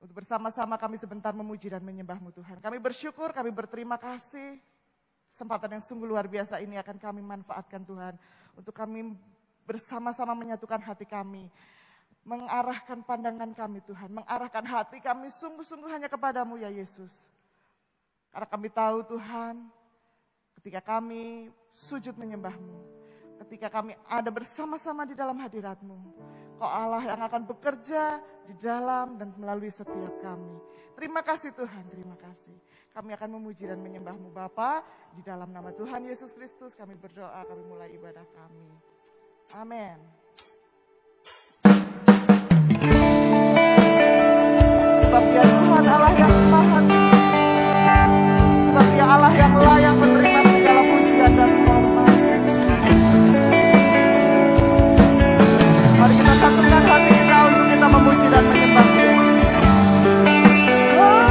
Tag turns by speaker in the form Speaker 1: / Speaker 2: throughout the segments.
Speaker 1: Untuk bersama-sama kami sebentar memuji dan menyembah-Mu Tuhan. Kami bersyukur, kami berterima kasih. Kesempatan yang sungguh luar biasa ini akan kami manfaatkan Tuhan. Untuk kami bersama-sama menyatukan hati kami. Mengarahkan pandangan kami Tuhan. Mengarahkan hati kami sungguh-sungguh hanya kepada-Mu ya Yesus. Karena kami tahu Tuhan, ketika kami sujud menyembah-Mu, ketika kami ada bersama-sama di dalam hadirat-Mu, Kau Allah yang akan bekerja di dalam dan melalui setiap kami. Terima kasih Tuhan, terima kasih. Kami akan memuji dan menyembah-Mu Bapa. Di dalam nama Tuhan Yesus Kristus kami berdoa, kami mulai ibadah kami. Amin. Sebab Dia Tuhan Allah yang maha tinggi. Sebab Dia Allah yang layak menerima segala pujian dan hormat. Mari kita satukan hati kita untuk kita memuji dan menyembah Dia.
Speaker 2: Oh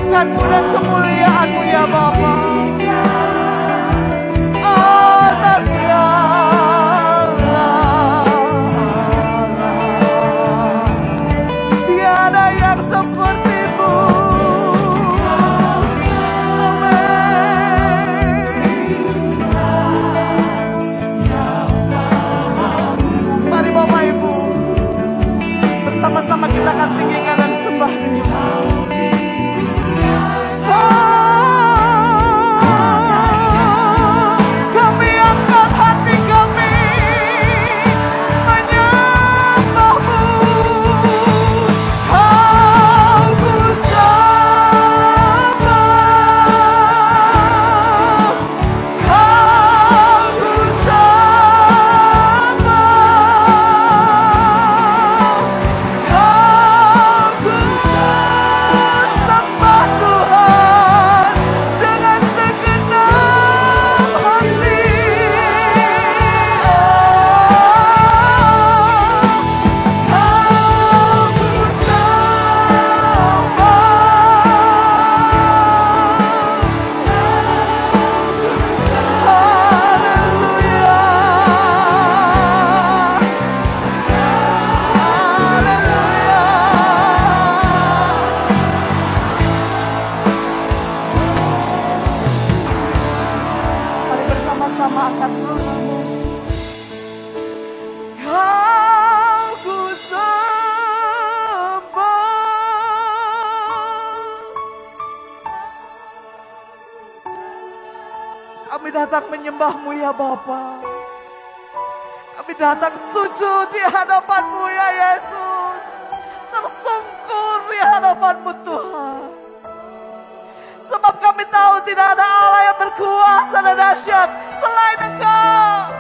Speaker 1: kedudukan-Mu dan kemuliaan-Mu ya Bapa. Atas segala tiada yang seperti-Mu. Mari Bapak Ibu, bersama-sama kita akan tinggikan dan sembah Dia. Kami angkat hati kami menyembah-Mu. Aku sembah, aku sembah, aku sembah Tuhan dengan segenap hati. Mari bersama-sama angkat suaramu. Aku sembah, kami datang menyembah-Mu ya Bapa. Kami datang sujud di hadapan-Mu ya Yesus. Tersungkur di hadapan-Mu Tuhan. Sebab kami tahu tidak ada Allah yang berkuasa dan dahsyat selain Engkau.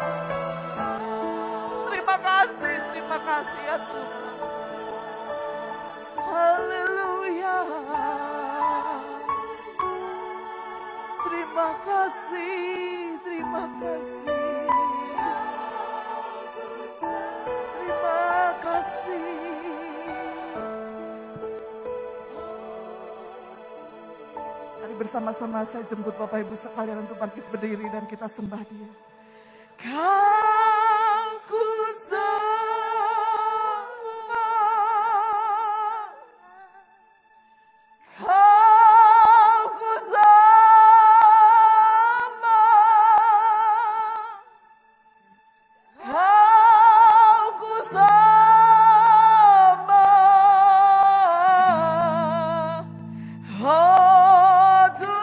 Speaker 1: Terima kasih ya Tuhan. Haleluya. Terima kasih, terima kasih. Terima kasih. Mari bersama-sama saya jemput Bapak Ibu sekalian untuk bangkit berdiri dan kita sembah Dia. Kau ku sembah, Kau ku sembah, Kau ku sembah, oh Tuhan.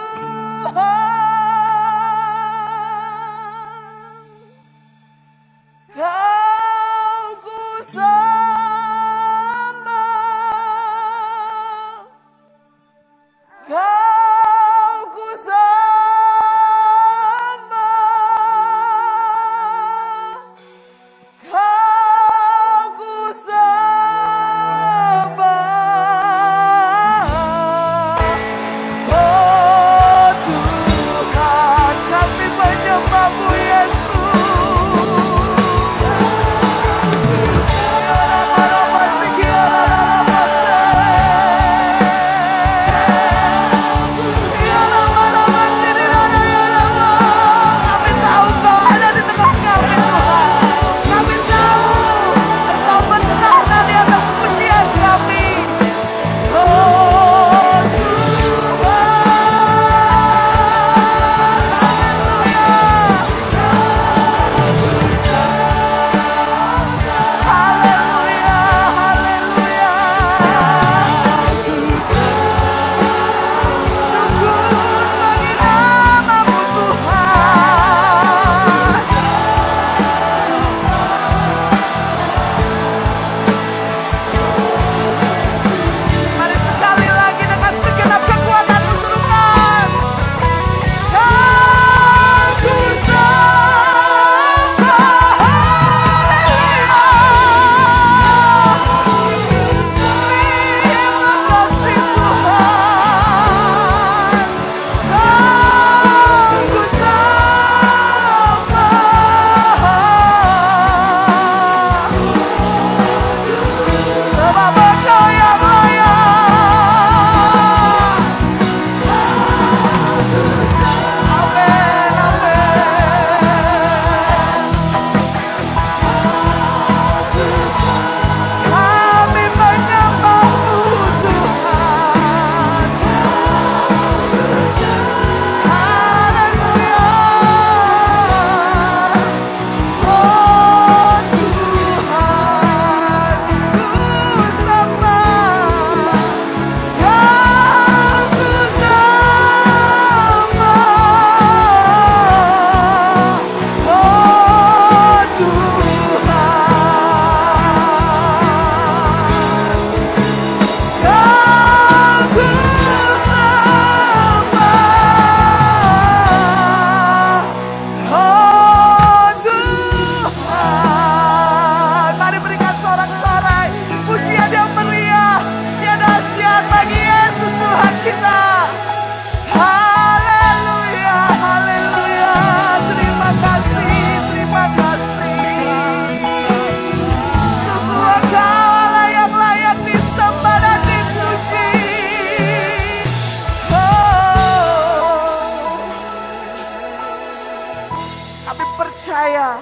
Speaker 1: percaya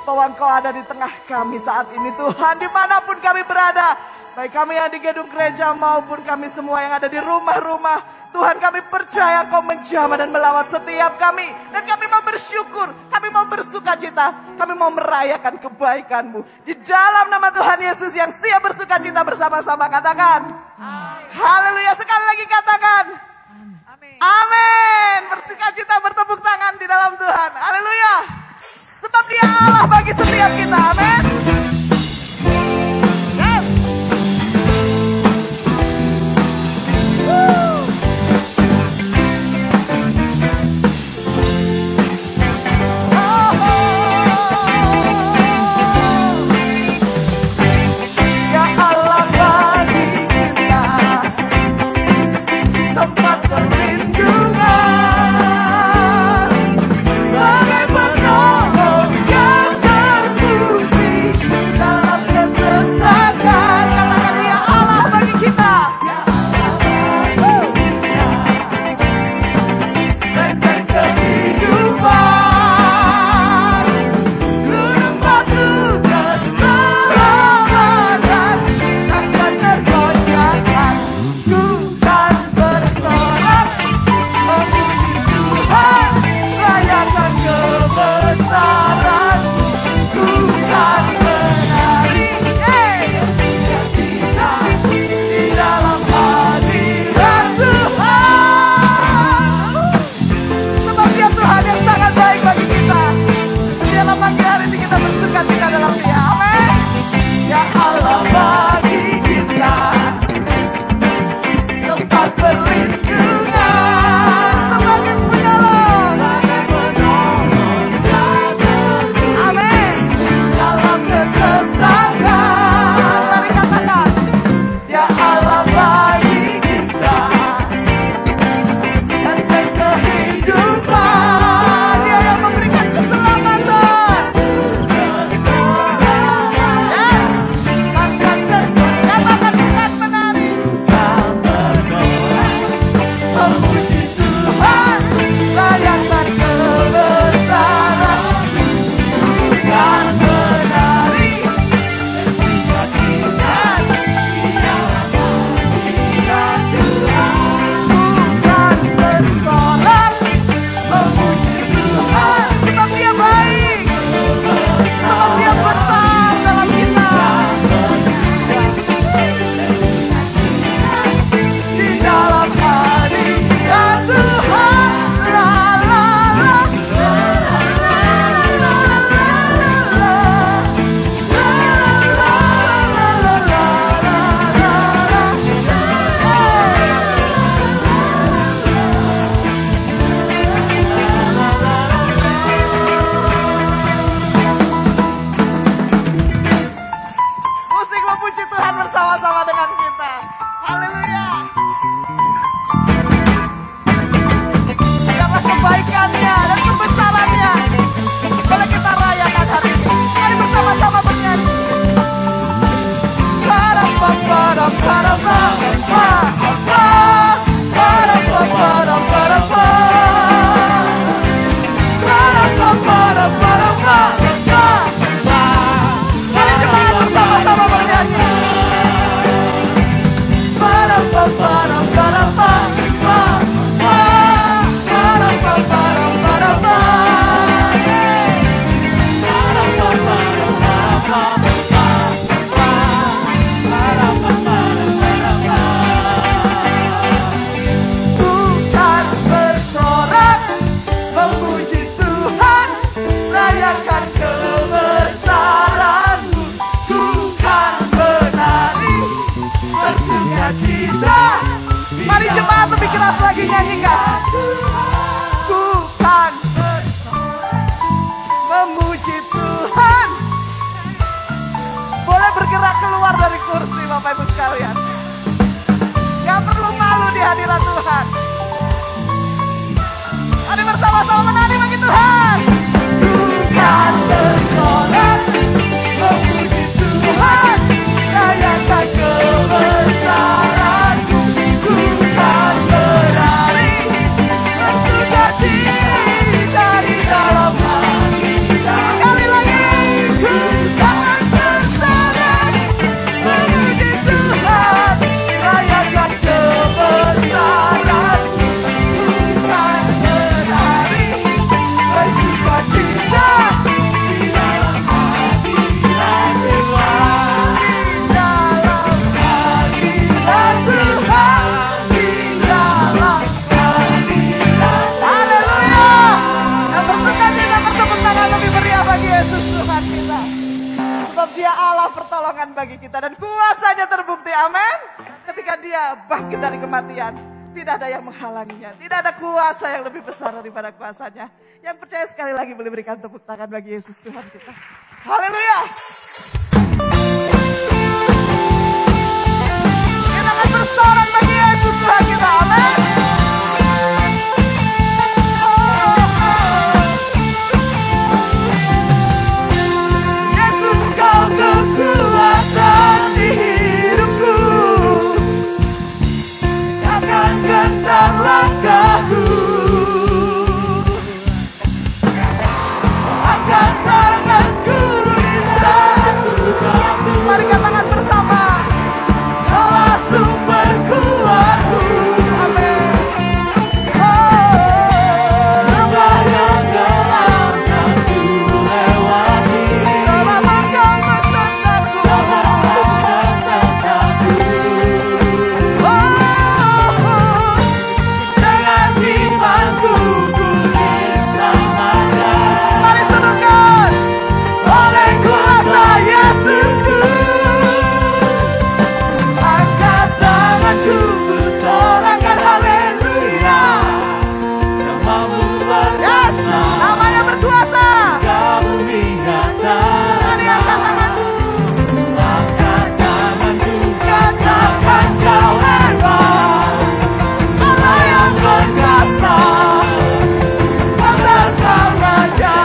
Speaker 1: bahwa Engkau ada di tengah kami saat ini Tuhan, dimanapun kami berada. Baik kami yang di gedung gereja maupun kami semua yang ada di rumah-rumah. Tuhan, kami percaya Engkau menjamah dan melawat setiap kami. Dan kami mau bersyukur, kami mau bersukacita, kami mau merayakan kebaikan-Mu. Di dalam nama Tuhan Yesus yang siap bersukacita bersama-sama, katakan. Haleluya, sekali lagi katakan. Amin. Bersukacita, bertepuk tangan di dalam Tuhan. Haleluya. Sebab Dia Allah bagi setiap kita. Amin. Yes. Ya Allah bagi kita tempat perlindungan, sebagai penolong yang terbukti dalam kesesakan. Katakan Ya Allah bagi kita. Benteng kehidupan, gunung batu keselamatan, takkan tergoncangkan. Ku kan bersorak memuji Tuhan, rayakan kebesaran. Ku kan menari sukacita di dalam hadirat Tuhan. Sebab Dia Tuhan yang sangat baik bagi kita. Dalam pagi hari ini kita bersukacita dalam Dia. Amin. Ya Allah bagi kita tempat perlindungan, sebagai penolong. Amin. Dalam kesesakan, mari katakan. Ya Allah bagi kita benteng kehidupan, Dia yang memberikan keselamatan. Yes. Takkan tergoncangkan, bukan menari. Memuji Tuhan, rayakan kebesaran. Bukan menari sukacita di dalam hadirat Tuhan. Bukan bersorak memuji Tuhan, sebab Dia baik, sebab Dia besar dalam kita. Di dalam hadirat Tuhan. La la la. La la la la la. La la la la Musik memuji Tuhan bersama-sama dengan kita. Haleluya. Biarlah kebaikannya dan kebesarannya boleh kita rayakan hari ini. Mari bersama-sama bernyanyi. Mari jemaat bersama-sama bernyanyi. Bukan bersorak memuji Tuhan, rayakan kebesaran-Mu. Tuhan menari bersukacita. Mari jemaat lebih keras lagi nyanyikan. Tuhan memuji Tuhan. Boleh bergerak keluar dari kursi Bapak Ibu sekalian. Gak perlu malu di hadirat Tuhan. Mari bersama-sama menari bagi Tuhan. Tuhan bersorak memuji Tuhan, rayakan kebesaran-Mu. Tuhan menari bersukacita di dalam hati. bagi kita dan kuasanya terbukti, amin. Ketika dia bangkit dari kematian, tidak ada yang menghalanginya. Tidak ada kuasa yang lebih besar daripada kuasanya. Yang percaya sekali lagi boleh berikan tepuk tangan bagi Yesus Tuhan kita. Haleluya. Kita akan bersorak bagi Yesus Tuhan kita, amin. Yesus, kau kekuatan di hidupku, takkan gentar langkahku, angkat tanganku di saatku jatuh. Mari katakan bersama, kaulah sumber kuatku, amin. Lembah yang gelap kan ku lewati, selama kau besertaku, dengan imanku ku bersamanya. Mari serukan, oleh kuasa Yesusku, angkat tanganku bersorakkan haleluya. Namamu berkuasa, namanya berkuasa. Kamu nyata. Mari angkat tanganku, angkat tanganku, katakan kau hebat, Allah yang berkuasa, bersamanya.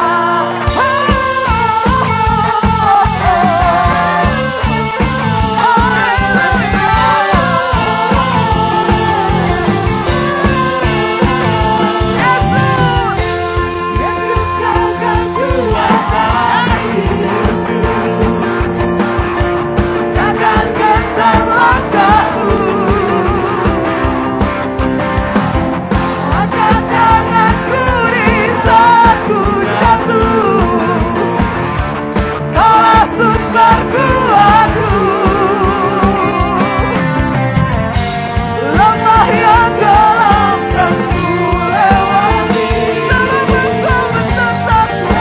Speaker 1: Yesus, kau kekuatan hidupku, takkan gentar langkahku, angkat tanganku di saat ku jatuh, kaulah sumber kuatku, lembah yang gelap kan ku lewati, selama kau besertaku,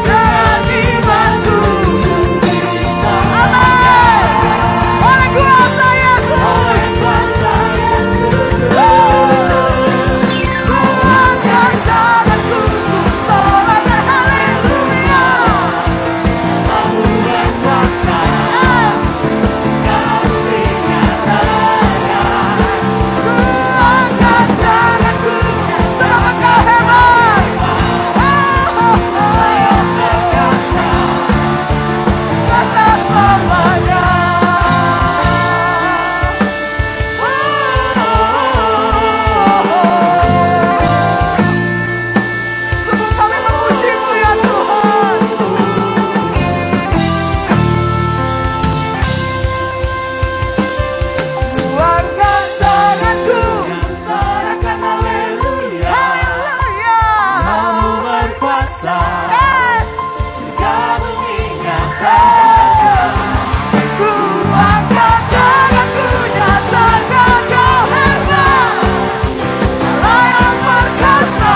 Speaker 1: dengan imanku bisa, amin. Oleh kuasa Yesus, ku angkat tanganku, ku sorakkan haleluya. Kamu berkuasa, kamu dinyatakan. Ku angkat tanganku, selama kau hebat, kuasa selamanya. Sungguh kami memuji-Mu ya Tuhan. Ku angkat tanganku, sorakkan haleluya. Haleluya. Kamu berkuasa, kamu dinyatakan. Ku angkat tanganku, nyatakan kau hebat, Allah yang berkuasa,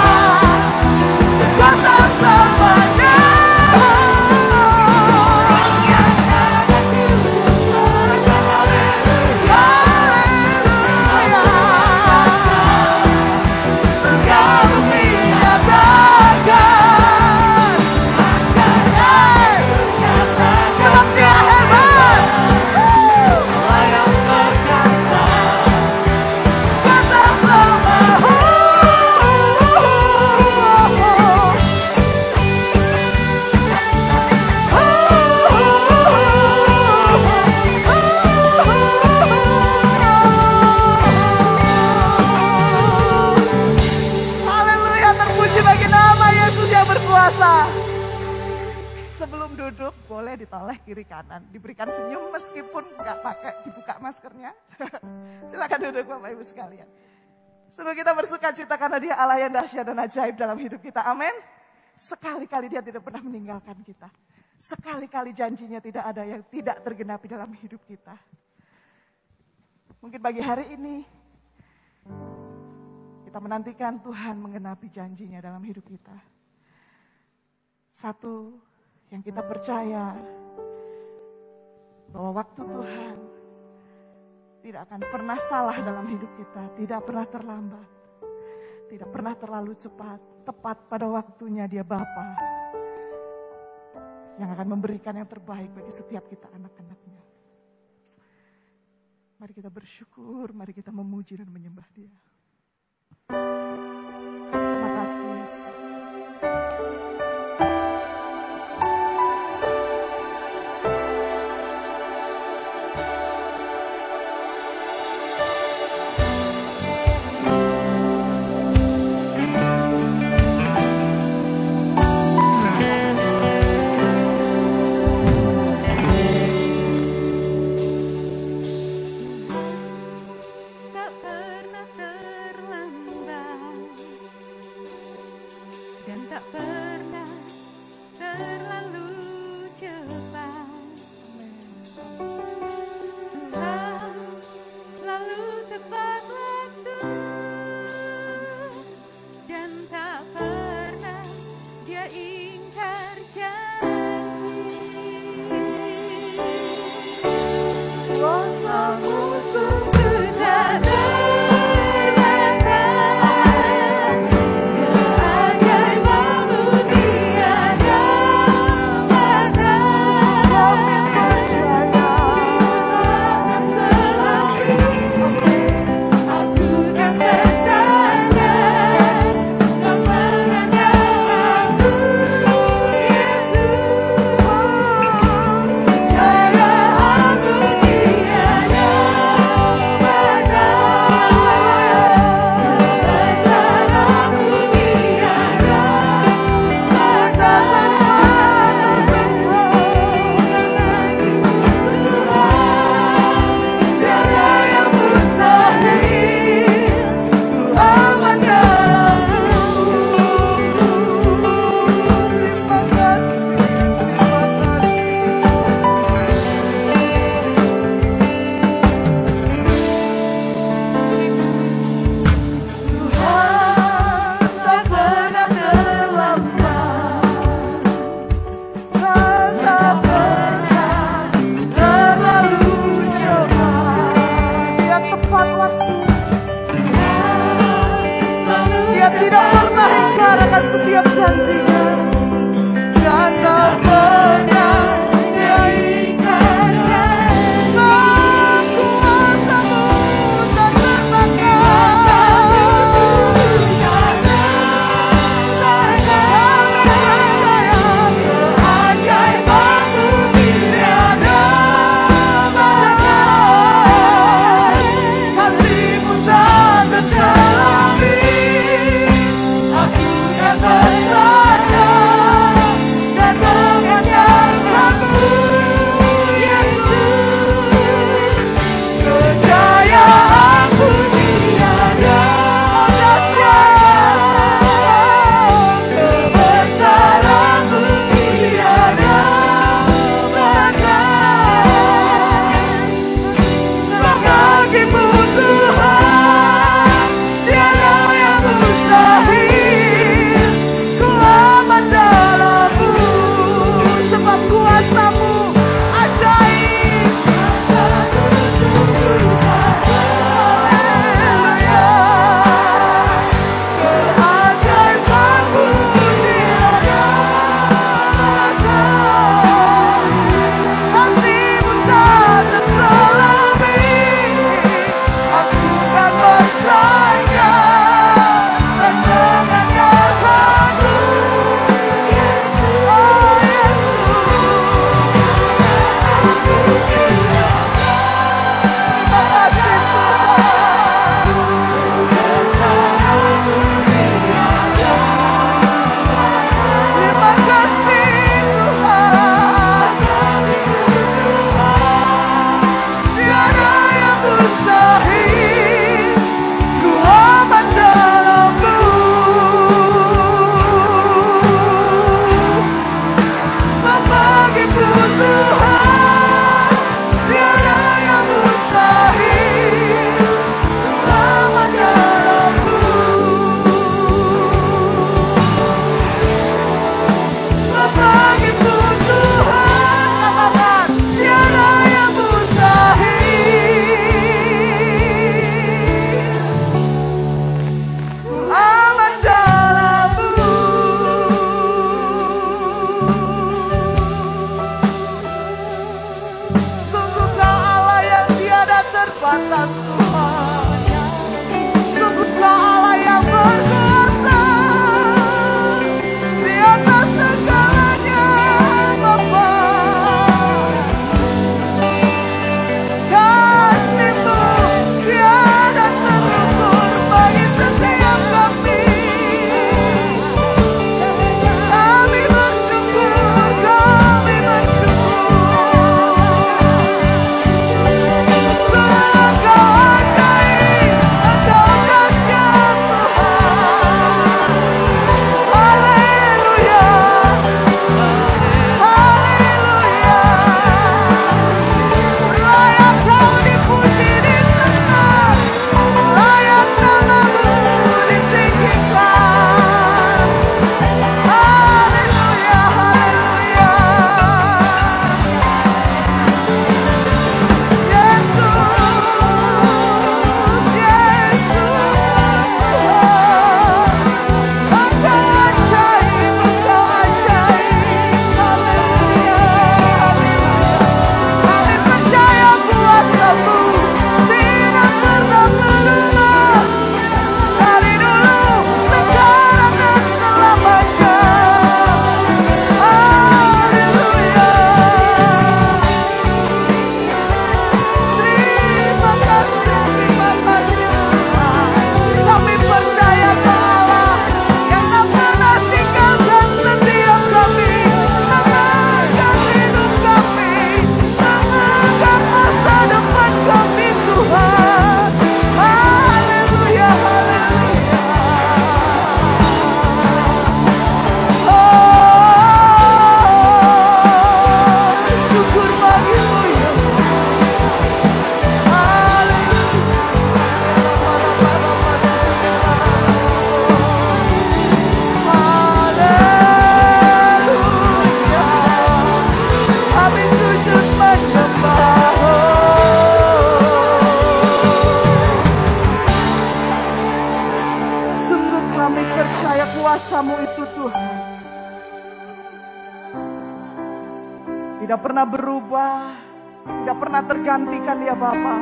Speaker 1: kuasa selamanya. Angkat tanganku, sorakkan haleluya. Kamu dinyatakan. Sebab Dia hebat, Allah yang berkuasa, kuasa selamanya. Haleluya, terpuji bagi nama Yesus yang berkuasa. Sebelum duduk boleh ditoleh kiri kanan, diberikan senyum meskipun nggak pakai dibuka maskernya. Silakan duduk Bapak Ibu sekalian. Sungguh kita bersuka cita karena Dia Allah yang dahsyat dan ajaib dalam hidup kita. Amin. Sekali-kali Dia tidak pernah meninggalkan kita. Sekali-kali janjinya tidak ada yang tidak tergenapi dalam hidup kita. Mungkin pagi hari ini kita menantikan Tuhan menggenapi janjinya dalam hidup kita. Satu yang kita percaya, bahwa waktu Tuhan tidak akan pernah salah dalam hidup kita, tidak pernah terlambat, tidak pernah terlalu cepat, tepat pada waktunya Dia Bapa yang akan memberikan yang terbaik bagi setiap kita anak-anaknya. Mari kita bersyukur, mari kita memuji dan menyembah Dia. Terima kasih Yesus.
Speaker 2: Jaya Abu Tiada.
Speaker 1: atas Tuhan. Sungguh Kau Allah yang berkuasa di atas segalanya, Bapa. Kasih-Mu tiada terukur bagi setiap kami. Kami bersyukur, kami bersyukur. Engkau ajaib, Engkau dahsyat Tuhan. Haleluya, haleluya. Layak Kau dipuji di sana, layak nama-Mu ditinggikan. Haleluya, haleluya. Kami percaya Allah yang tak pernah tinggalkan setiap kami, mengejar hidup kami, mengejar masa depan kami, Tuhan. Haleluya, haleluya. Oh, syukur bagi-Mu, Yesus. Kami sujud menyembah-Mu. Sungguh kami percaya kuasa-Mu itu, Tuhan. Tidak pernah berubah, tidak pernah tergantikan, ya Bapa.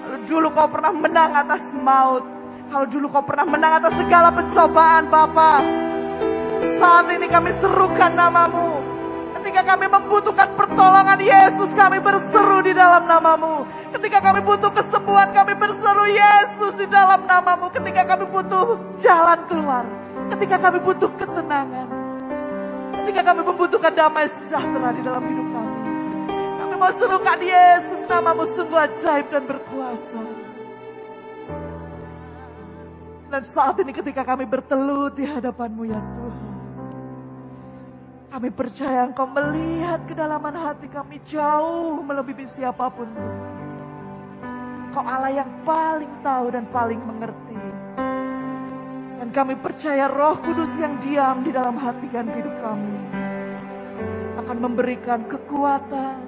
Speaker 1: Kalau dulu Kau pernah menang atas maut, kalau dulu Kau pernah menang atas segala pencobaan, Bapa. Saat ini kami serukan nama-Mu. Ketika kami membutuhkan pertolongan, Yesus, kami berseru di dalam nama-Mu. Ketika kami butuh kesembuhan, kami berseru Yesus di dalam nama-Mu. Ketika kami butuh jalan keluar, ketika kami butuh ketenangan, ketika kami membutuhkan damai sejahtera di dalam hidup kami, kami mau serukan Yesus, nama-Mu sungguh ajaib dan berkuasa. Dan saat ini ketika kami bertelut di hadapan-Mu, ya Tuhan, kami percaya Engkau melihat kedalaman hati kami jauh melebihi siapapun, Tuhan. Engkau Allah yang paling tahu dan paling mengerti. Dan kami percaya Roh Kudus yang diam di dalam hati dan hidup kami akan memberikan kekuatan,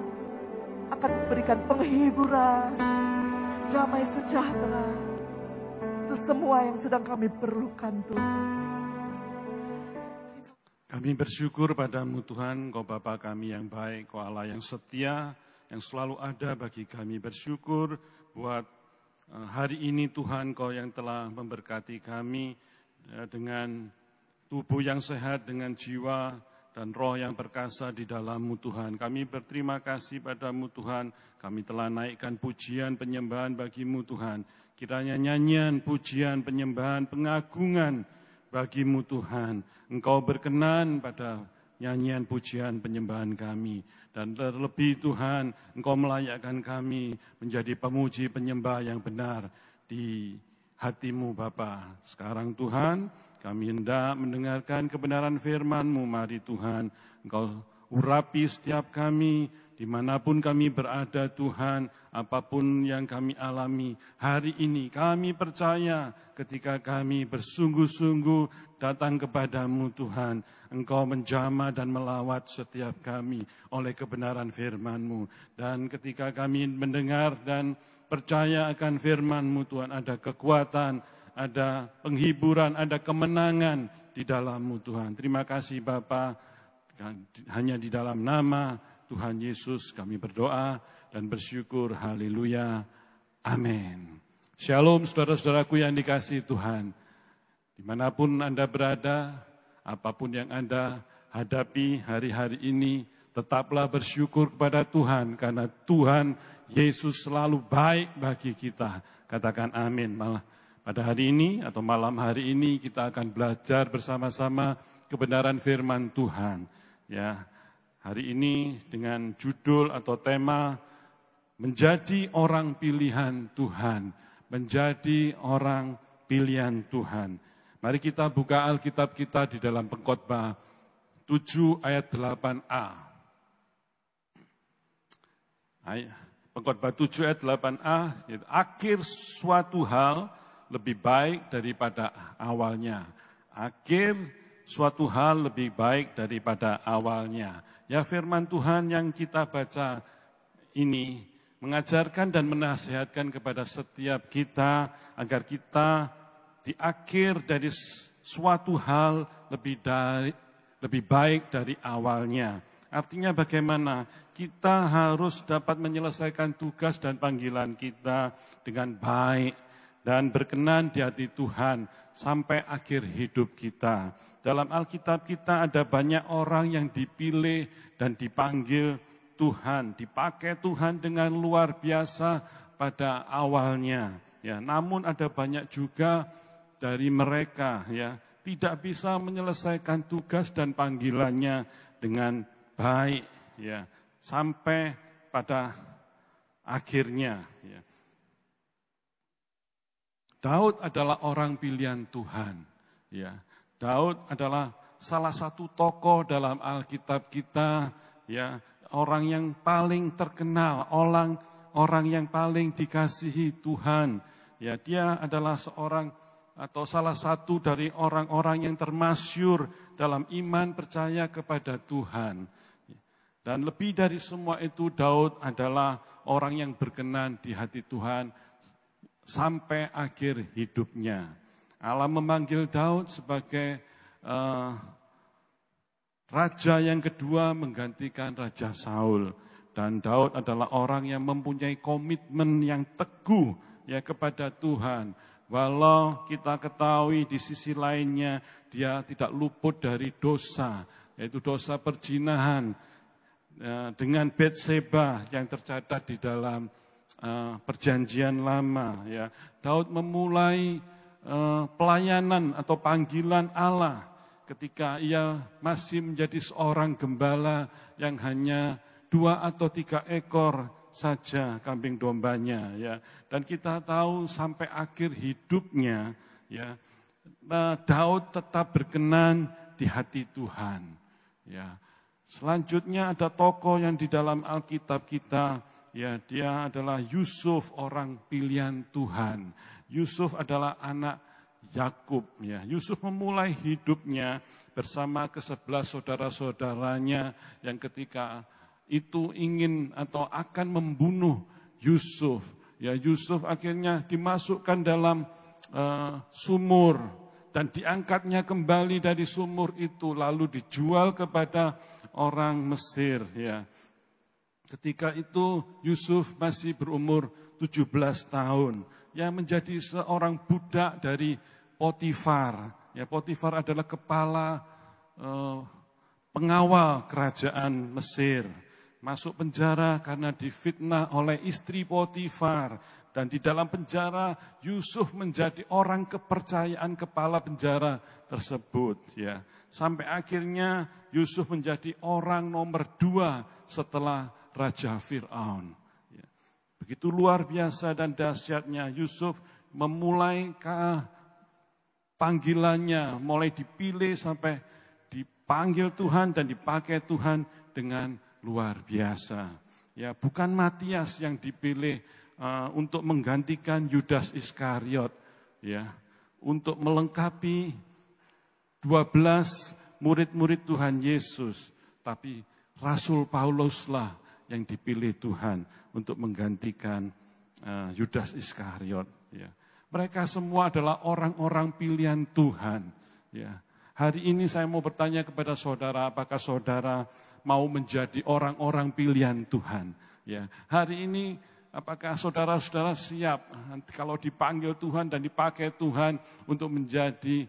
Speaker 1: akan memberikan penghiburan, damai sejahtera. Itu semua yang sedang kami perlukan, Tuhan.
Speaker 2: Kami bersyukur padamu Tuhan, Kau Bapa kami yang baik, Kau Allah yang setia, yang selalu ada bagi kami. Bersyukur buat hari ini Tuhan, Kau yang telah memberkati kami dengan tubuh yang sehat, dengan jiwa dan roh yang perkasa di dalam-Mu Tuhan. Kami berterima kasih padamu Tuhan, kami telah naikkan pujian penyembahan bagi-Mu Tuhan. Kiranya nyanyian, pujian, penyembahan, pengagungan bagi-Mu Tuhan. Engkau berkenan pada nyanyian, pujian, penyembahan kami. Dan terlebih Tuhan, Engkau melayakkan kami menjadi pemuji penyembah yang benar di hati-Mu Bapa. Sekarang Tuhan, kami hendak mendengarkan kebenaran firman-Mu. Mari Tuhan, Engkau urapi setiap kami, dimanapun kami berada Tuhan, apapun yang kami alami hari ini. Kami percaya ketika kami bersungguh-sungguh datang kepadamu Tuhan, Engkau menjamah dan melawat setiap kami oleh kebenaran firman-Mu. Dan ketika kami mendengar dan percaya akan firman-Mu Tuhan, ada kekuatan, ada penghiburan, ada kemenangan di dalam-Mu Tuhan. Terima kasih Bapa, hanya di dalam nama Tuhan Yesus kami berdoa dan bersyukur. Haleluya. Amin. Shalom saudara-saudaraku yang dikasihi Tuhan. Dimanapun Anda berada, apapun yang Anda hadapi hari-hari ini, tetaplah bersyukur kepada Tuhan, karena Tuhan Yesus selalu baik bagi kita. Katakan amin. Malah pada hari ini atau malam hari ini kita akan belajar bersama-sama kebenaran firman Tuhan. Ya, hari ini dengan judul atau tema menjadi orang pilihan Tuhan, menjadi orang pilihan Tuhan. Mari kita buka Alkitab kita di dalam Pengkhotbah 7 ayat 8a. Pengkhotbah 7 ayat 8a, akhir suatu hal lebih baik daripada awalnya. Akhir suatu hal lebih baik daripada awalnya. Ya, firman Tuhan yang kita baca ini mengajarkan dan menasihatkan kepada setiap kita agar kita di akhir dari suatu hal lebih baik dari awalnya. Artinya bagaimana? Kita harus dapat menyelesaikan tugas dan panggilan kita dengan baik dan berkenan di hati Tuhan sampai akhir hidup kita. Dalam Alkitab kita ada banyak orang yang dipilih dan dipanggil Tuhan, dipakai Tuhan dengan luar biasa pada awalnya. Ya, namun ada banyak juga dari mereka ya tidak bisa menyelesaikan tugas dan panggilannya dengan baik ya sampai pada akhirnya ya. Daud adalah orang pilihan Tuhan ya. Daud adalah salah satu tokoh dalam Alkitab kita ya, orang yang paling terkenal, orang yang paling dikasihi Tuhan. Ya, dia adalah seorang atau salah satu dari orang-orang yang termasyhur dalam iman percaya kepada Tuhan. Dan lebih dari semua itu, Daud adalah orang yang berkenan di hati Tuhan sampai akhir hidupnya. Allah memanggil Daud sebagai raja yang kedua menggantikan Raja Saul. Dan Daud adalah orang yang mempunyai komitmen yang teguh ya kepada Tuhan. Walau kita ketahui di sisi lainnya dia tidak luput dari dosa, yaitu dosa perzinahan dengan Batseba yang tercatat di dalam perjanjian lama. Ya, Daud memulai pelayanan atau panggilan Allah ketika ia masih menjadi seorang gembala yang hanya 2 atau 3 ekor saja kambing dombanya ya. Dan kita tahu sampai akhir hidupnya ya, Daud tetap berkenan di hati Tuhan ya. Selanjutnya ada tokoh yang di dalam Alkitab kita ya, dia adalah Yusuf, orang pilihan Tuhan. Yusuf adalah anak Yakub ya. Yusuf memulai hidupnya bersama ke-11 saudara-saudaranya yang ketika itu ingin atau akan membunuh Yusuf. Ya, Yusuf akhirnya dimasukkan dalam sumur dan diangkatnya kembali dari sumur itu lalu dijual kepada orang Mesir ya. Ketika itu Yusuf masih berumur 17 tahun. Ya, menjadi seorang budak dari Potifar. Ya, Potifar adalah kepala pengawal kerajaan Mesir. Masuk penjara karena difitnah oleh istri Potifar. Dan di dalam penjara Yusuf menjadi orang kepercayaan kepala penjara tersebut. Ya. Sampai akhirnya Yusuf menjadi orang nomor 2 setelah Raja Fir'aun. Ya. Begitu luar biasa dan dahsyatnya Yusuf memulai panggilannya. Mulai dipilih sampai dipanggil Tuhan dan dipakai Tuhan dengan luar biasa. Ya, bukan Matias yang dipilih untuk menggantikan Yudas Iskariot, ya, untuk melengkapi 12 murid-murid Tuhan Yesus, tapi Rasul Pauluslah yang dipilih Tuhan untuk menggantikan Yudas Iskariot. Ya. Mereka semua adalah orang-orang pilihan Tuhan. Ya. Hari ini saya mau bertanya kepada saudara, apakah saudara mau menjadi orang-orang pilihan Tuhan? Ya, hari ini apakah saudara-saudara siap kalau dipanggil Tuhan dan dipakai Tuhan untuk menjadi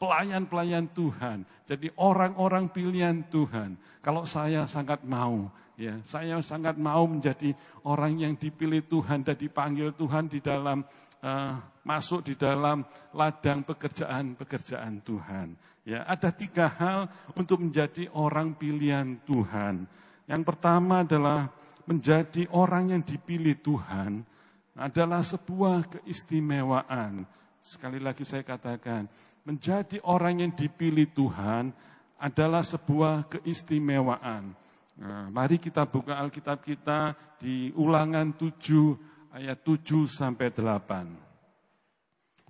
Speaker 2: pelayan-pelayan Tuhan, jadi orang-orang pilihan Tuhan? Kalau saya sangat mau, ya, saya sangat mau menjadi orang yang dipilih Tuhan dan dipanggil Tuhan di dalam masuk di dalam ladang pekerjaan Tuhan. Ya, ada 3 hal untuk menjadi orang pilihan Tuhan. Yang pertama adalah menjadi orang yang dipilih Tuhan adalah sebuah keistimewaan. Sekali lagi saya katakan, menjadi orang yang dipilih Tuhan adalah sebuah keistimewaan. Nah, mari kita buka Alkitab kita di Ulangan 7 ayat 7 sampai 8.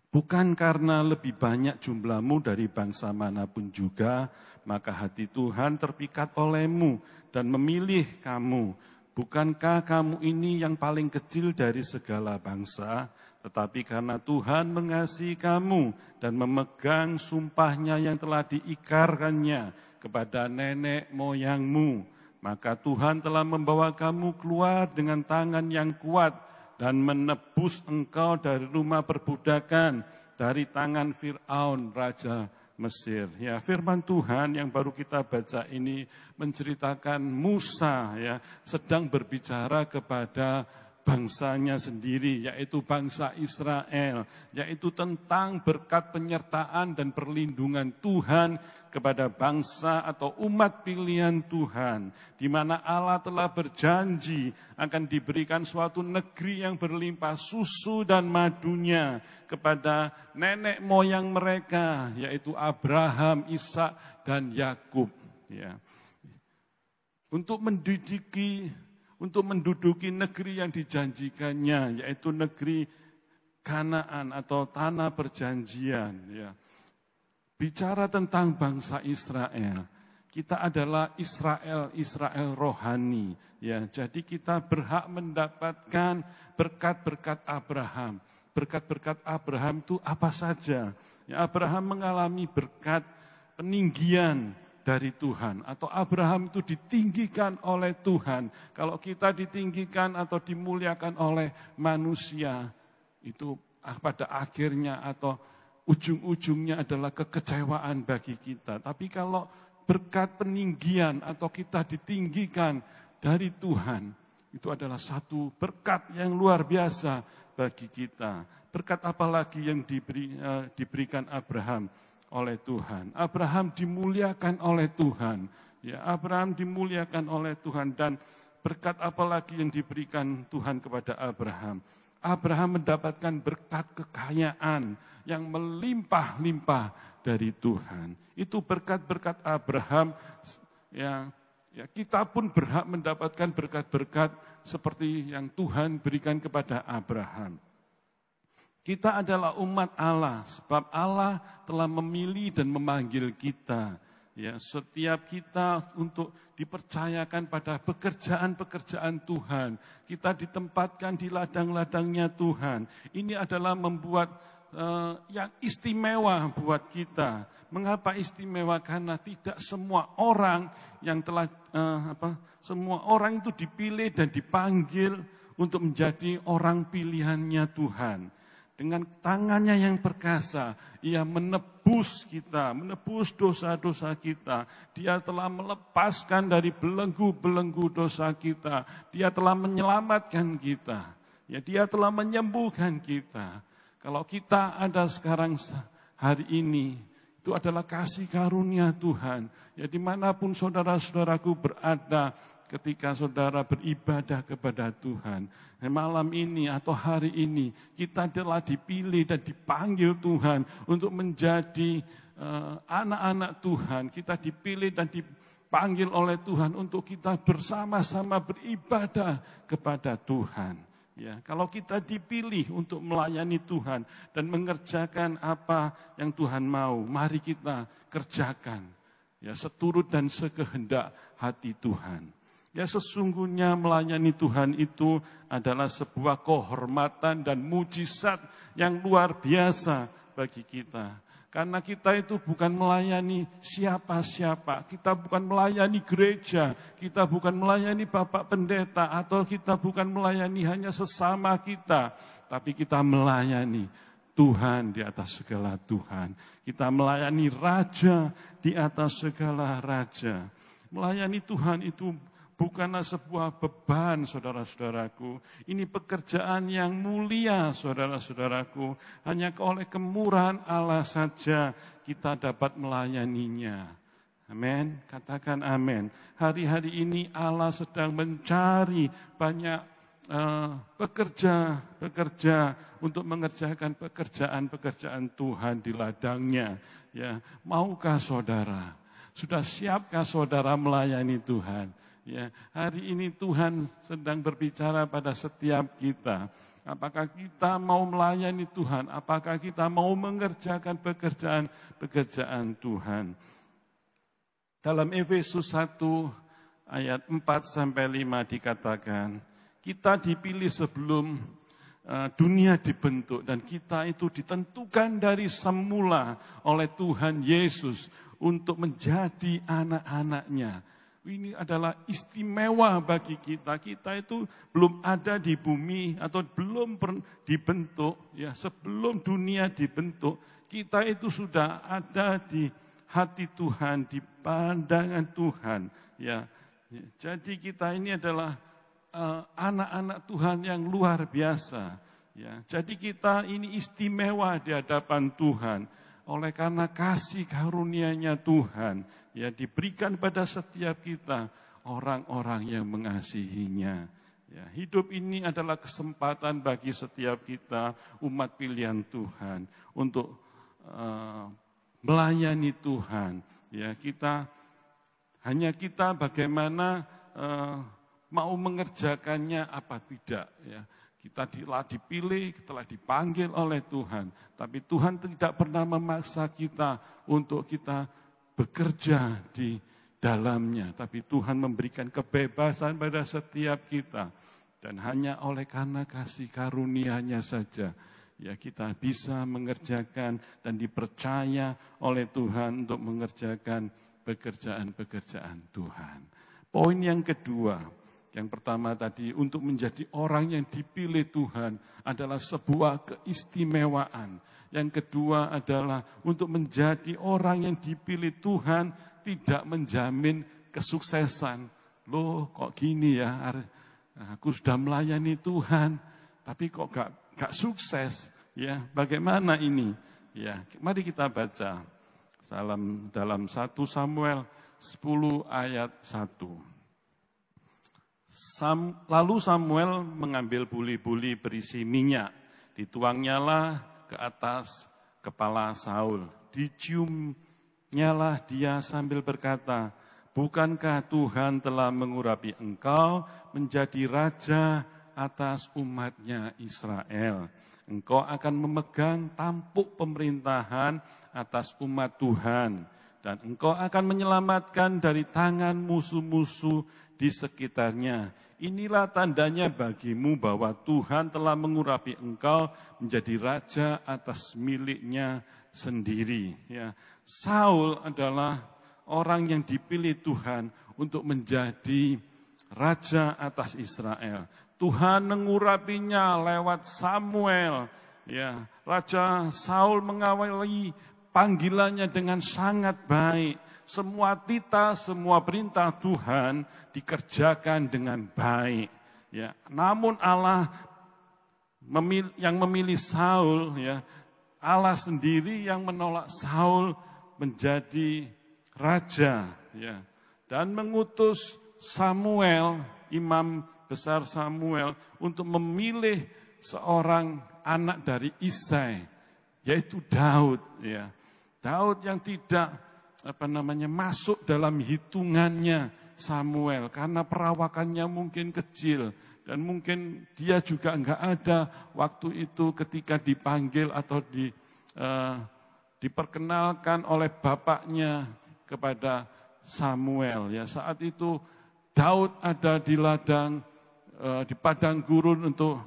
Speaker 2: Bukan karena lebih banyak jumlahmu dari bangsa manapun juga, maka hati Tuhan terpikat olehmu dan memilih kamu. Bukankah kamu ini yang paling kecil dari segala bangsa? Tetapi karena Tuhan mengasihi kamu dan memegang sumpahnya yang telah diikarkannya kepada nenek moyangmu, maka Tuhan telah membawa kamu keluar dengan tangan yang kuat dan menebus engkau dari rumah perbudakan, dari tangan Fir'aun, Raja Mesir. Ya, firman Tuhan yang baru kita baca ini menceritakan Musa, ya, sedang berbicara kepada bangsanya sendiri, yaitu bangsa Israel, yaitu tentang berkat penyertaan dan perlindungan Tuhan kepada bangsa atau umat pilihan Tuhan, di mana Allah telah berjanji akan diberikan suatu negeri yang berlimpah susu dan madunya kepada nenek moyang mereka, yaitu Abraham, Ishak, dan Yakub. Ya. Untuk menduduki negeri yang dijanjikannya, yaitu negeri Kanaan atau tanah perjanjian. Ya. Bicara tentang bangsa Israel, kita adalah Israel rohani. Ya, jadi kita berhak mendapatkan berkat-berkat Abraham. Berkat-berkat Abraham itu apa saja? Ya, Abraham mengalami berkat peninggian dari Tuhan, atau Abraham itu ditinggikan oleh Tuhan. Kalau kita ditinggikan atau dimuliakan oleh manusia, itu pada akhirnya atau ujung-ujungnya adalah kekecewaan bagi kita. Tapi kalau berkat peninggian atau kita ditinggikan dari Tuhan, itu adalah satu berkat yang luar biasa bagi kita. Berkat apalagi yang diberikan Abraham oleh Tuhan. Abraham dimuliakan oleh Tuhan. Ya, Abraham dimuliakan oleh Tuhan, dan berkat apalagi yang diberikan Tuhan kepada Abraham. Abraham mendapatkan berkat kekayaan yang melimpah-limpah dari Tuhan. Itu berkat-berkat Abraham. Ya, kita pun berhak mendapatkan berkat-berkat seperti yang Tuhan berikan kepada Abraham. Kita adalah umat Allah, sebab Allah telah memilih dan memanggil kita. Ya, setiap kita untuk dipercayakan pada pekerjaan-pekerjaan Tuhan. Kita ditempatkan di ladang-ladangnya Tuhan. Ini adalah membuat yang istimewa buat kita. Mengapa istimewa? Karena tidak semua orang yang telah semua orang itu dipilih dan dipanggil untuk menjadi orang pilihannya Tuhan. Dengan tangannya yang perkasa, ia menebus kita, menebus dosa-dosa kita. Dia telah melepaskan dari belenggu-belenggu dosa kita. Dia telah menyelamatkan kita. Ya, dia telah menyembuhkan kita. Kalau kita ada sekarang hari ini, itu adalah kasih karunia Tuhan. Ya, dimanapun saudara-saudaraku berada, ketika saudara beribadah kepada Tuhan, malam ini atau hari ini, kita telah dipilih dan dipanggil Tuhan untuk menjadi anak-anak Tuhan. Kita dipilih dan dipanggil oleh Tuhan untuk kita bersama-sama beribadah kepada Tuhan. Ya, kalau kita dipilih untuk melayani Tuhan dan mengerjakan apa yang Tuhan mau, mari kita kerjakan. Ya, seturut dan sekehendak hati Tuhan. Ya, sesungguhnya melayani Tuhan itu adalah sebuah kehormatan dan mujizat yang luar biasa bagi kita. Karena kita itu bukan melayani siapa-siapa, kita bukan melayani gereja, kita bukan melayani Bapak Pendeta, atau kita bukan melayani hanya sesama kita, tapi kita melayani Tuhan di atas segala Tuhan. Kita melayani Raja di atas segala Raja. Melayani Tuhan itu bukanlah sebuah beban, saudara-saudaraku. Ini pekerjaan yang mulia, saudara-saudaraku. Hanya oleh kemurahan Allah saja kita dapat melayaninya. Amin. Katakan amin. Hari-hari ini Allah sedang mencari banyak pekerja untuk mengerjakan pekerjaan-pekerjaan Tuhan di ladangnya. Ya, maukah saudara? Sudah siapkah saudara melayani Tuhan? Ya, hari ini Tuhan sedang berbicara pada setiap kita. Apakah kita mau melayani Tuhan? Apakah kita mau mengerjakan pekerjaan Tuhan? Dalam Efesus 1 ayat 4-5 dikatakan, kita dipilih sebelum dunia dibentuk dan kita itu ditentukan dari semula oleh Tuhan Yesus untuk menjadi anak-anaknya. Ini adalah istimewa bagi kita. Kita itu belum ada di bumi atau belum dibentuk. Ya, sebelum dunia dibentuk, kita itu sudah ada di hati Tuhan, di pandangan Tuhan. Ya, jadi kita ini adalah anak-anak Tuhan yang luar biasa. Ya, jadi kita ini istimewa di hadapan Tuhan. Oleh karena kasih karunia-Nya Tuhan, ya diberikan pada setiap kita orang-orang yang mengasihinya. Ya, hidup ini adalah kesempatan bagi setiap kita umat pilihan Tuhan untuk melayani Tuhan. Ya, hanya kita bagaimana mau mengerjakannya apa tidak. Ya. Kita telah dipilih, telah dipanggil oleh Tuhan. Tapi Tuhan tidak pernah memaksa kita untuk kita bekerja di dalamnya. Tapi Tuhan memberikan kebebasan pada setiap kita. Dan hanya oleh karena kasih karunia-Nya saja, ya kita bisa mengerjakan dan dipercaya oleh Tuhan untuk mengerjakan pekerjaan-pekerjaan Tuhan. Poin yang kedua. Yang pertama tadi, untuk menjadi orang yang dipilih Tuhan adalah sebuah keistimewaan. Yang kedua adalah untuk menjadi orang yang dipilih Tuhan tidak menjamin kesuksesan. Loh kok gini ya, aku sudah melayani Tuhan, tapi kok gak sukses. Ya, bagaimana ini? Ya, mari kita baca dalam 1 Samuel 10 ayat 1. Lalu Samuel mengambil buli-buli berisi minyak, dituangnyalah ke atas kepala Saul. Diciumnyalah dia sambil berkata, bukankah Tuhan telah mengurapi engkau menjadi raja atas umatnya Israel? Engkau akan memegang tampuk pemerintahan atas umat Tuhan, dan engkau akan menyelamatkan dari tangan musuh-musuh di sekitarnya. Inilah tandanya bagimu bahwa Tuhan telah mengurapi engkau menjadi raja atas miliknya sendiri. Ya. Saul adalah orang yang dipilih Tuhan untuk menjadi raja atas Israel. Tuhan mengurapinya lewat Samuel. Ya, Raja Saul mengawali panggilannya dengan sangat baik. Semua titah, semua perintah Tuhan dikerjakan dengan baik. Ya, namun Allah yang memilih Saul, ya, Allah sendiri yang menolak Saul menjadi raja, ya, dan mengutus Samuel, imam besar Samuel, untuk memilih seorang anak dari Isai, yaitu Daud. Ya, Daud yang tidak masuk dalam hitungannya Samuel karena perawakannya mungkin kecil dan mungkin dia juga enggak ada waktu itu ketika dipanggil atau diperkenalkan oleh bapaknya kepada Samuel. Ya, saat itu Daud ada di ladang di padang gurun untuk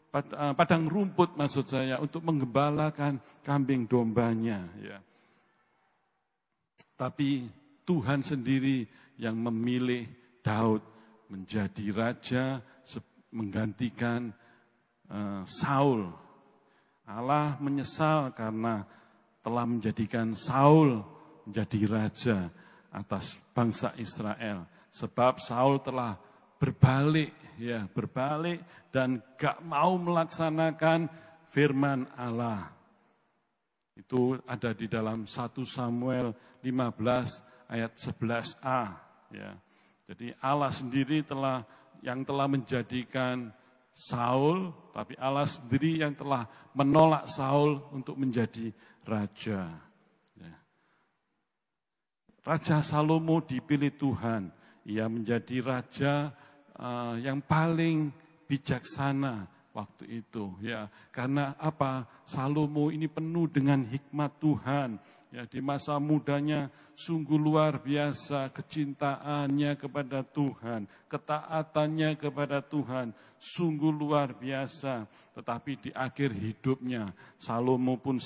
Speaker 2: padang rumput maksud saya, untuk menggembalakan kambing dombanya. Ya. Tapi Tuhan sendiri yang memilih Daud menjadi raja, menggantikan Saul. Allah menyesal karena telah menjadikan Saul menjadi raja atas bangsa Israel. Sebab Saul telah berbalik dan gak mau melaksanakan firman Allah. Itu ada di dalam 1 Samuel 15 ayat 11a. Ya. Jadi Allah sendiri yang telah menjadikan Saul, tapi Allah sendiri yang telah menolak Saul untuk menjadi raja. Ya. Raja Salomo dipilih Tuhan, ia menjadi raja yang paling bijaksana waktu itu. Ya, karena apa? Salomo ini penuh dengan hikmat Tuhan. Ya, di masa mudanya sungguh luar biasa kecintaannya kepada Tuhan, ketaatannya kepada Tuhan, sungguh luar biasa. Tetapi di akhir hidupnya Salomo pun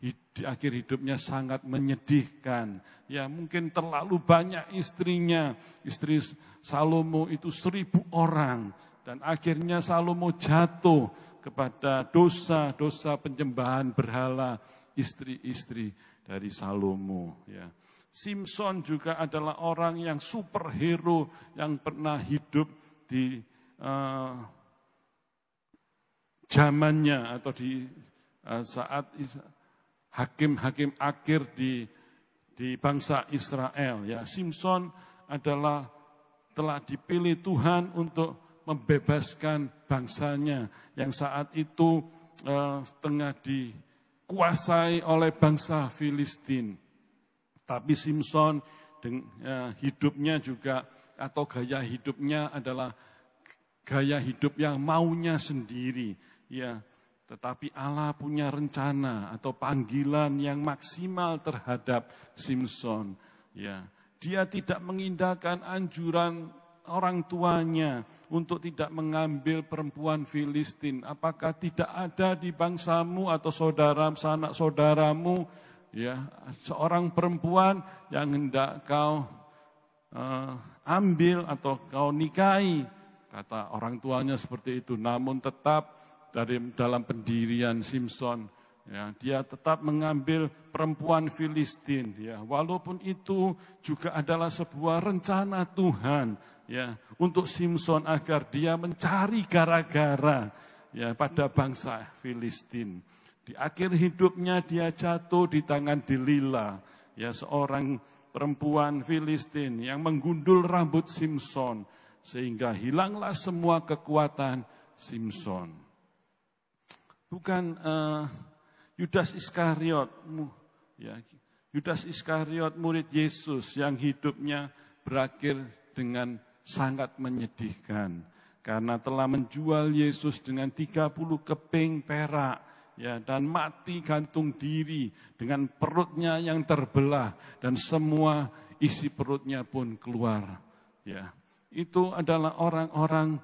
Speaker 2: di akhir hidupnya sangat menyedihkan. Ya, mungkin terlalu banyak istrinya. Istri Salomo itu 1000 orang. Dan akhirnya Salomo jatuh kepada dosa penyembahan berhala istri-istri dari Salomo. Ya. Simson juga adalah orang yang superhero yang pernah hidup di zamannya atau di saat hakim-hakim akhir di bangsa Israel. Ya, Simson telah dipilih Tuhan untuk membebaskan bangsanya yang saat itu tengah dikuasai oleh bangsa Filistin. Tapi Simson hidupnya juga atau gaya hidupnya adalah gaya hidup yang maunya sendiri. Ya, tetapi Allah punya rencana atau panggilan yang maksimal terhadap Simson. Ya, dia tidak mengindahkan anjuran orang tuanya untuk tidak mengambil perempuan Filistin. Apakah tidak ada di bangsamu atau sanak saudaramu ya seorang perempuan yang hendak kau ambil atau kau nikahi? Kata orang tuanya seperti itu. Namun tetap dalam pendirian Simson, ya, dia tetap mengambil perempuan Filistin. Ya, walaupun itu juga adalah sebuah rencana Tuhan, ya, untuk Simson agar dia mencari gara-gara ya pada bangsa Filistin. Di akhir hidupnya dia jatuh di tangan Delila, ya, seorang perempuan Filistin yang menggundul rambut Simson sehingga hilanglah semua kekuatan Simson. Bukan Yudas Iskariot, ya, Yudas Iskariot murid Yesus yang hidupnya berakhir dengan sangat menyedihkan karena telah menjual Yesus dengan 30 keping perak, ya, dan mati gantung diri dengan perutnya yang terbelah dan semua isi perutnya pun keluar. Ya, itu adalah orang-orang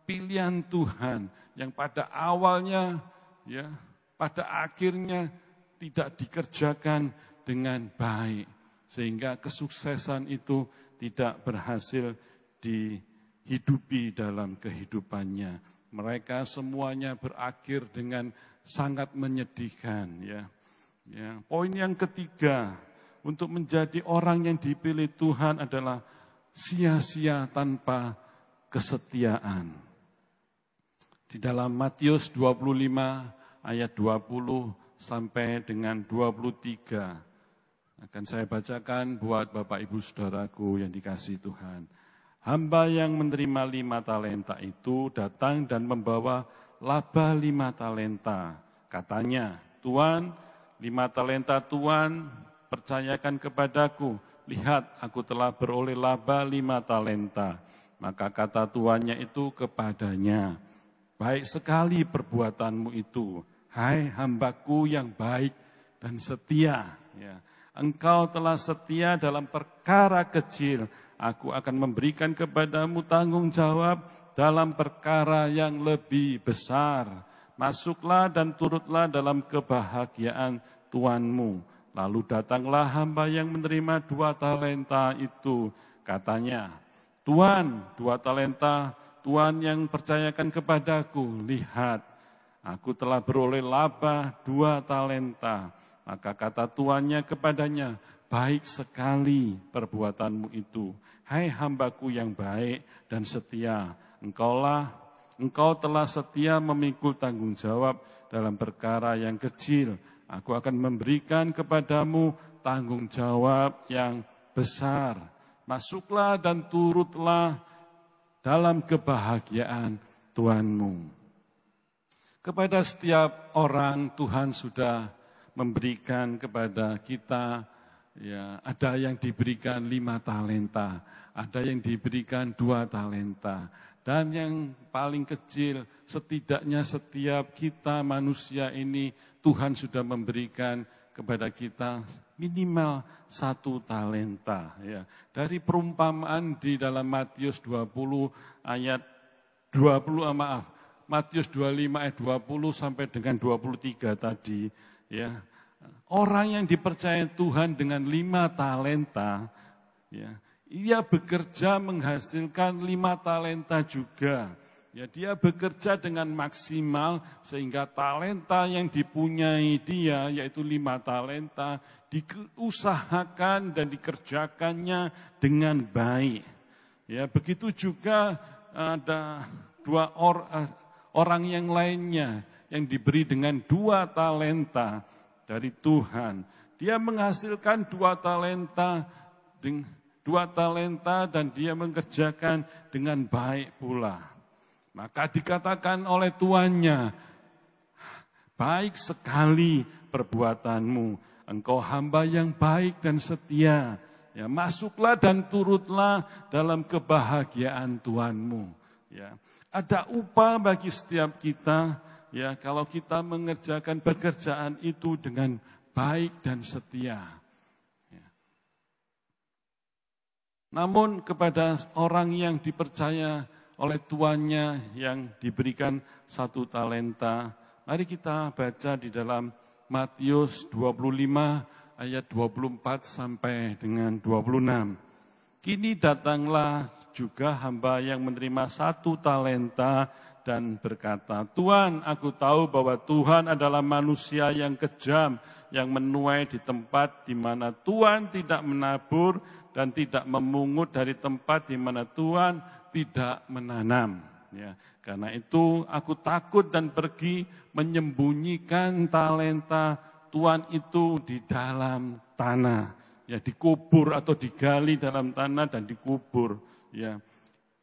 Speaker 2: pilihan Tuhan yang pada awalnya, ya, pada akhirnya tidak dikerjakan dengan baik. Sehingga kesuksesan itu tidak berhasil dihidupi dalam kehidupannya. Mereka semuanya berakhir dengan sangat menyedihkan. Ya. Ya. Poin yang ketiga, untuk menjadi orang yang dipilih Tuhan adalah sia-sia tanpa kesetiaan. Di dalam Matius 25 ayat 20 sampai dengan 23. Akan saya bacakan buat Bapak Ibu Saudaraku yang dikasihi Tuhan. Hamba yang menerima 5 talenta itu datang dan membawa laba 5 talenta. Katanya, Tuan, 5 talenta Tuan percayakan kepadaku. Lihat, aku telah beroleh laba 5 talenta. Maka kata tuannya itu kepadanya, baik sekali perbuatanmu itu, hai hambaku yang baik dan setia. Ya. Engkau telah setia dalam perkara kecil, aku akan memberikan kepadamu tanggung jawab dalam perkara yang lebih besar. Masuklah dan turutlah dalam kebahagiaan Tuanmu. Lalu datanglah hamba yang menerima 2 talenta itu. Katanya, Tuan, 2 talenta, Tuan yang percayakan kepadaku, lihat, aku telah beroleh laba 2 talenta. Maka kata tuannya kepadanya, baik sekali perbuatanmu itu. Hai hambaku yang baik dan setia, engkau telah setia memikul tanggung jawab dalam perkara yang kecil. Aku akan memberikan kepadamu tanggung jawab yang besar. Masuklah dan turutlah dalam kebahagiaan Tuanmu. Kepada setiap orang Tuhan sudah memberikan kepada kita, ya, ada yang diberikan 5 talenta, ada yang diberikan 2 talenta, dan yang paling kecil setidaknya setiap kita manusia ini Tuhan sudah memberikan kepada kita minimal 1 talenta. Ya. Dari perumpamaan di dalam Matius 20 ayat 20, Matius 25 ayat 20 sampai dengan 23 tadi, ya. Orang yang dipercaya Tuhan dengan 5 talenta, ya, ia bekerja menghasilkan 5 talenta juga. Ya, dia bekerja dengan maksimal sehingga talenta yang dipunyai dia, yaitu 5 talenta, diusahakan dan dikerjakannya dengan baik. Ya, begitu juga ada 2 orang yang lainnya yang diberi dengan 2 talenta dari Tuhan. Dia menghasilkan 2 talenta dan dia mengerjakan dengan baik pula. Maka dikatakan oleh tuannya, baik sekali perbuatanmu, engkau hamba yang baik dan setia. Ya, masuklah dan turutlah dalam kebahagiaan Tuanmu. Ya. Ada upah bagi setiap kita, ya, kalau kita mengerjakan pekerjaan itu dengan baik dan setia. Ya. Namun kepada orang yang dipercaya oleh tuannya yang diberikan 1 talenta, mari kita baca di dalam Matius 25 ayat 24 sampai dengan 26. Kini datanglah juga hamba yang menerima 1 talenta dan berkata, Tuhan, aku tahu bahwa Tuhan adalah manusia yang kejam, yang menuai di tempat di mana Tuhan tidak menabur dan tidak memungut dari tempat di mana Tuhan tidak menanam. Ya, karena itu aku takut dan pergi menyembunyikan talenta Tuhan itu di dalam tanah. Ya, dikubur atau digali dalam tanah dan dikubur. Ya,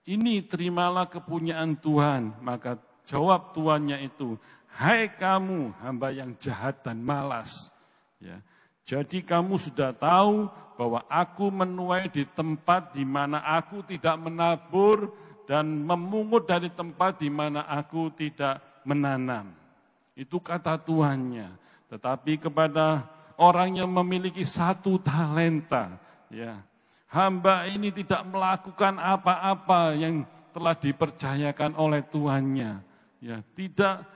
Speaker 2: ini terimalah kepunyaan Tuhan. Maka jawab tuannya itu, hai kamu hamba yang jahat dan malas. Ya, jadi kamu sudah tahu bahwa aku menuai di tempat di mana aku tidak menabur dan memungut dari tempat di mana aku tidak menanam. Itu kata tuannya. Tetapi kepada orang yang memiliki 1 talenta, ya, hamba ini tidak melakukan apa-apa yang telah dipercayakan oleh tuannya. Ya, tidak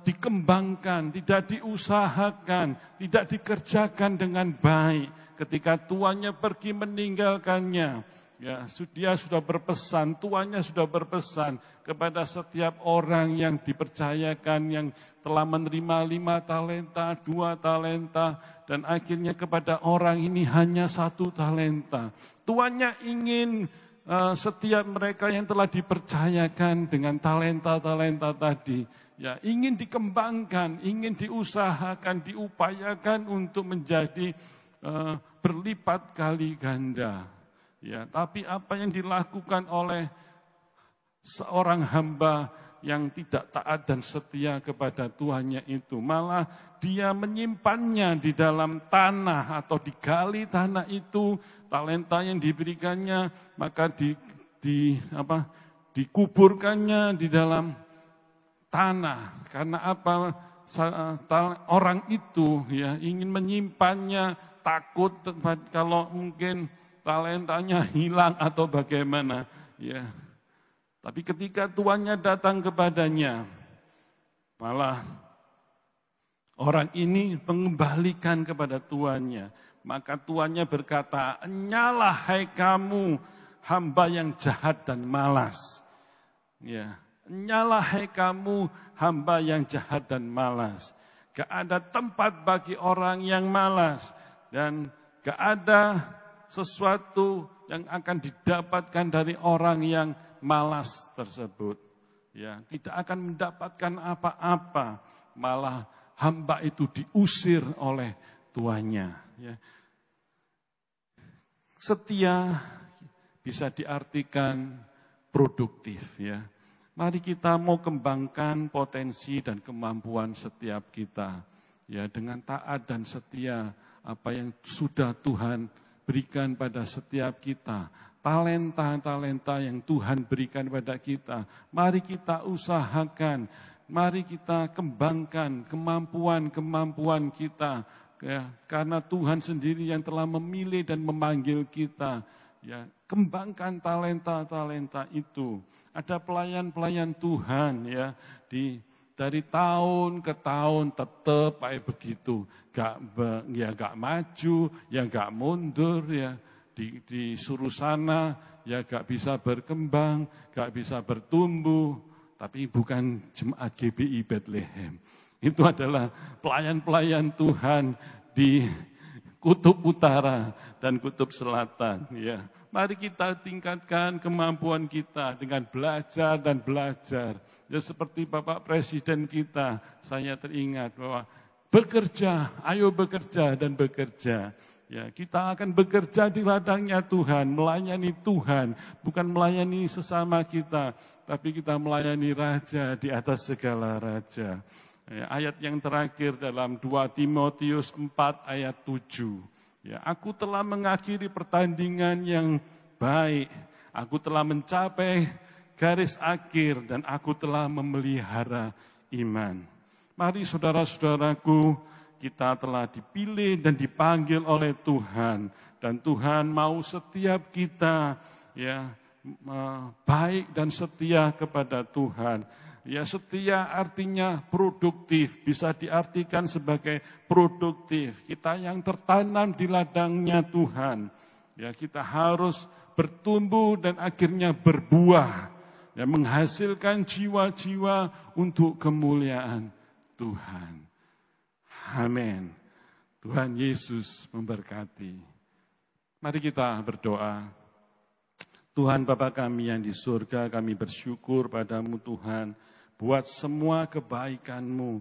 Speaker 2: dikembangkan, tidak diusahakan, tidak dikerjakan dengan baik. Ketika tuannya pergi meninggalkannya, ya, dia sudah berpesan, tuannya sudah berpesan kepada setiap orang yang dipercayakan, yang telah menerima 5 talenta, 2 talenta, dan akhirnya kepada orang ini hanya 1 talenta. Tuannya ingin setiap mereka yang telah dipercayakan dengan talenta-talenta tadi, ya, ingin dikembangkan, ingin diusahakan, diupayakan untuk menjadi berlipat kali ganda. Ya, tapi apa yang dilakukan oleh seorang hamba yang tidak taat dan setia kepada Tuhannya itu, malah dia menyimpannya di dalam tanah atau digali tanah itu, talenta yang diberikannya, maka dikuburkannya di dalam tanah. Karena apa? Orang itu, ya, ingin menyimpannya, takut kalau mungkin talentanya hilang atau bagaimana, ya. Tapi ketika tuannya datang kepadanya, malah orang ini mengembalikan kepada tuannya. Maka tuannya berkata, "Enyalah hai kamu hamba yang jahat dan malas." Ya, enyalah hai kamu hamba yang jahat dan malas. Gak ada tempat bagi orang yang malas. Dan gak ada sesuatu yang akan didapatkan dari orang yang malas tersebut. Ya, tidak akan mendapatkan apa-apa. Malah hamba itu diusir oleh tuannya. Ya. Setia bisa diartikan produktif. Ya. Mari kita mau kembangkan potensi dan kemampuan setiap kita. Ya, dengan taat dan setia apa yang sudah Tuhan berikan pada setiap kita. Talenta-talenta yang Tuhan berikan pada kita. Mari kita usahakan, mari kita kembangkan kemampuan-kemampuan kita. Ya, karena Tuhan sendiri yang telah memilih dan memanggil kita. Ya, kembangkan talenta-talenta itu. Ada pelayan-pelayan Tuhan ya dari tahun ke tahun tetap kayak begitu, gak maju, ya gak mundur, ya disuruh sana, ya gak bisa berkembang, gak bisa bertumbuh, tapi bukan jemaat GBI Bethlehem. Itu adalah pelayan-pelayan Tuhan di kutub utara dan kutub selatan. Ya, mari kita tingkatkan kemampuan kita dengan belajar dan belajar. Ya, seperti Bapak Presiden kita, saya teringat bahwa bekerja, ayo bekerja dan bekerja. Ya, kita akan bekerja di ladangnya Tuhan, melayani Tuhan, bukan melayani sesama kita, tapi kita melayani Raja di atas segala raja. Ya, ayat yang terakhir dalam 2 Timotius 4 ayat 7. Ya, aku telah mengakhiri pertandingan yang baik, aku telah mencapai garis akhir dan aku telah memelihara iman. Mari saudara-saudaraku, kita telah dipilih dan dipanggil oleh Tuhan. Dan Tuhan mau setiap kita ya baik dan setia kepada Tuhan. Ya, setia artinya produktif, bisa diartikan sebagai produktif. Kita yang tertanam di ladangnya Tuhan. Ya, kita harus bertumbuh dan akhirnya berbuah. Ya, menghasilkan jiwa-jiwa untuk kemuliaan Tuhan. Amin. Tuhan Yesus memberkati. Mari kita berdoa. Tuhan Bapa kami yang di surga, kami bersyukur padamu Tuhan, buat semua kebaikan-Mu,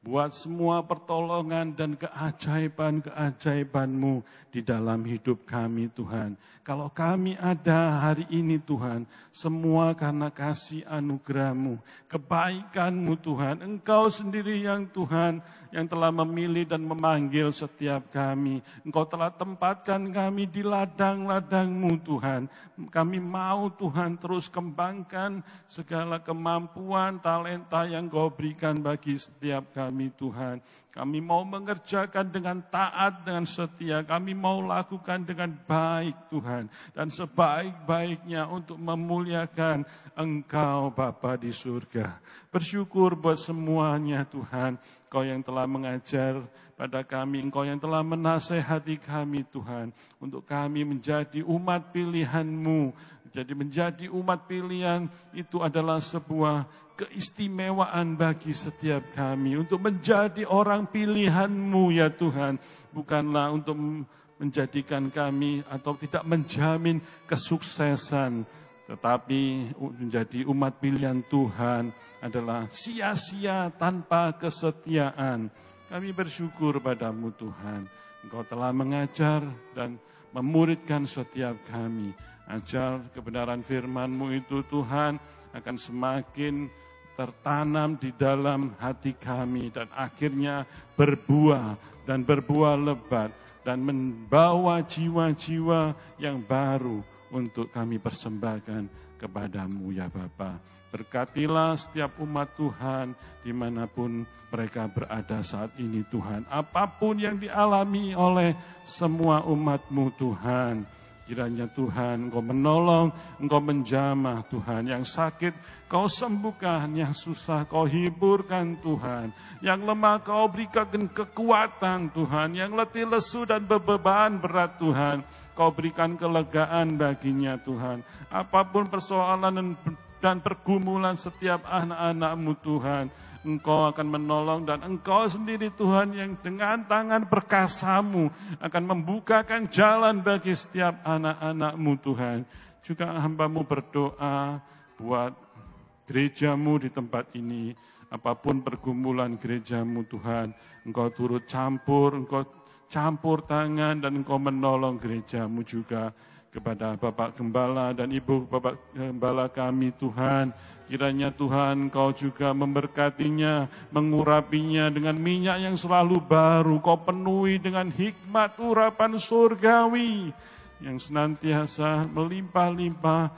Speaker 2: buat semua pertolongan dan keajaiban-keajaiban-Mu di dalam hidup kami Tuhan. Kalau kami ada hari ini Tuhan, semua karena kasih anugerah-Mu, kebaikan-Mu Tuhan. Engkau sendiri yang Tuhan, yang telah memilih dan memanggil setiap kami. Engkau telah tempatkan kami di ladang-ladang-Mu Tuhan. Kami mau Tuhan terus kembangkan segala kemampuan, talenta yang Kau berikan bagi setiap kami Tuhan. Kami mau mengerjakan dengan taat, dengan setia. Kami mau lakukan dengan baik Tuhan. Dan sebaik-baiknya untuk memuliakan Engkau Bapa di surga. Bersyukur buat semuanya Tuhan. Engkau yang telah mengajar pada kami. Engkau yang telah menasehati kami Tuhan. Untuk kami menjadi umat pilihan-Mu. Jadi menjadi umat pilihan itu adalah sebuah keistimewaan bagi setiap kami. Untuk menjadi orang pilihan-Mu ya Tuhan. Bukanlah untuk menjadikan kami atau tidak menjamin kesuksesan. Tetapi menjadi umat pilihan Tuhan adalah sia-sia tanpa kesetiaan. Kami bersyukur padamu Tuhan. Engkau telah mengajar dan memuridkan setiap kami. Ajar kebenaran firman-Mu itu Tuhan akan semakin tertanam di dalam hati kami. Dan akhirnya berbuah dan berbuah lebat. Dan membawa jiwa-jiwa yang baru untuk kami persembahkan kepada-Mu ya Bapa. Berkatilah setiap umat Tuhan dimanapun mereka berada saat ini Tuhan. Apapun yang dialami oleh semua umat-Mu Tuhan. Kiranya Tuhan Engkau menolong, Engkau menjamah Tuhan. Yang sakit Kau sembuhkan, yang susah Kau hiburkan Tuhan. Yang lemah Kau berikan kekuatan Tuhan. Yang letih lesu dan beban berat Tuhan, Kau berikan kelegaan baginya Tuhan. Apapun persoalan dan pergumulan setiap anak-anak-Mu Tuhan, Engkau akan menolong, dan Engkau sendiri Tuhan yang dengan tangan perkasa-Mu akan membukakan jalan bagi setiap anak-anak-Mu Tuhan. Juga hamba-Mu berdoa buat gereja-Mu di tempat ini. Apapun pergumulan gereja-Mu Tuhan, Engkau turut campur, Engkau campur tangan dan Engkau menolong gereja-Mu juga. Kepada Bapak Gembala dan Ibu Bapak Gembala kami Tuhan, kiranya Tuhan Kau juga memberkatinya, mengurapinya dengan minyak yang selalu baru. Kau penuhi dengan hikmat urapan surgawi yang senantiasa melimpah-limpah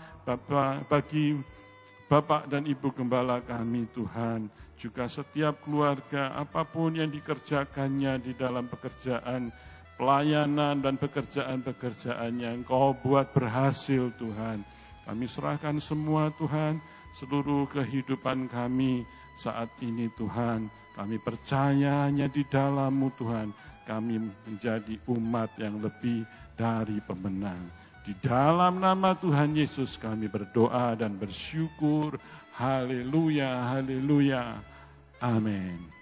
Speaker 2: bagi Bapak dan Ibu Gembala kami Tuhan. Juga setiap keluarga, apapun yang dikerjakannya di dalam pekerjaan, pelayanan dan pekerjaan-pekerjaan yang Kau buat berhasil Tuhan. Kami serahkan semua Tuhan, seluruh kehidupan kami saat ini Tuhan. Kami percaya hanya di dalam-Mu Tuhan, kami menjadi umat yang lebih dari pemenang. Di dalam nama Tuhan Yesus kami berdoa dan bersyukur. Haleluya, haleluya. Amin.